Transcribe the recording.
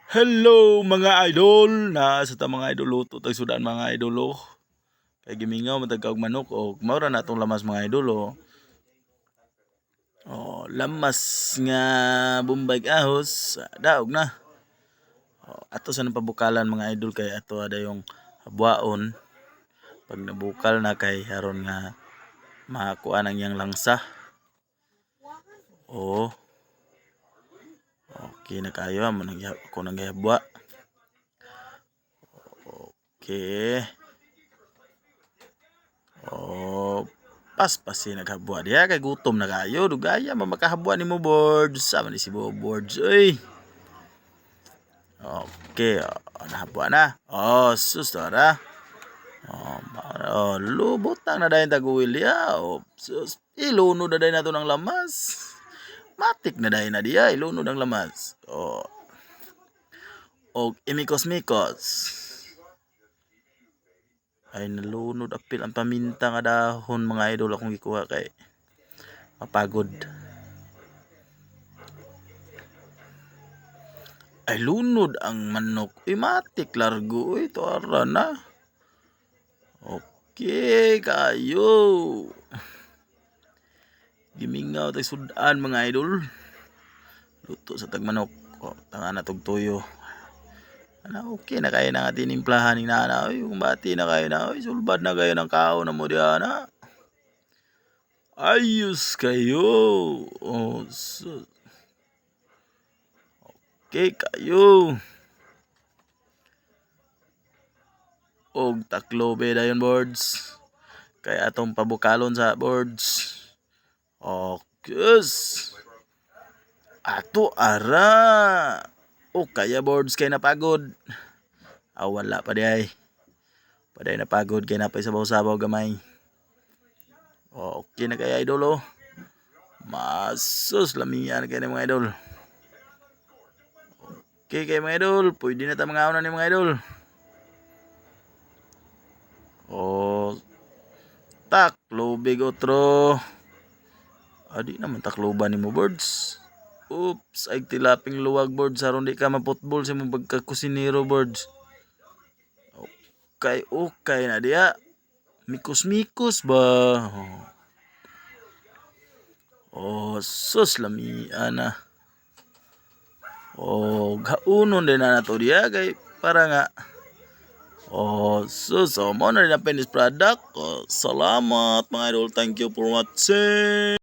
Hello mga idol, na sa ta mga idol luto tag sudan mga idol oh. Kay gimingaw matag og manok og maura na tong lamas mga idol oh. Oh, lamas nga bumbay ahos, daog na. Oh, ato sa pabukalan mga idol kay ato ada yung habuaon. Pag nabukal na kay haron nga makuha nang yang langsa. Oh. Okay na kayo mo nang ako nang gihabwa. Okay. Oh, paspasin naghabwa diya kay gutom na kayo. Dugaya mamakahabwa nimo boards. Sama ni si boards. Uy. Okay, nahabwa na. Oh, sus tara. Lubot na dayon taguwil ya. Oh, sus. Ilunod na dayon nato ng lamas. Matik na dayon na diya. Ilunod ang lamas. Oh. Og imikos-mikos. Ay nalunod apil ang paminta nga dahon mga idol akong gikuha kay mapagod. Ay lunod ang manok. Matik largo. Uy, tuara na. Okay, kayo. Gimingaw tayo sudan mga idol. Luto sa tagmanok. O, tanga na tog tuyo. Ano, okay na kayo na nga tinimplahan ni nana. Uy, kung bati na kayo na. Uy, sulbad na kayo ng kao na mo diyan na. Ayos kayo. Oh, okay kayo. Og taklobe dayon boards. Kaya atong pabukalon sa boards. Okay. Ato ara. O kaya boards kay napagod. Wala pa di ay. Paday napagod kay napay sabaw-sabaw gamay. Okay na kaya idol oh. Masus lamian kay mga idol. Okay kay mga idol, pwede na ta mga una ni mga idol. Oh. Taklobig otro. Adi naman takloban nimo boards. Oops, ay tilaping luwag boards aron di ka maputbol sa mong pagkakusinero boards. Okay na diya. Mikos-mikos ba? Oh, sus lamian na. Oh, gaunon din na nato diya kay para nga. Oh, sus, mo na rin ang finished product. Oh, salamat mga idol. Thank you for watching.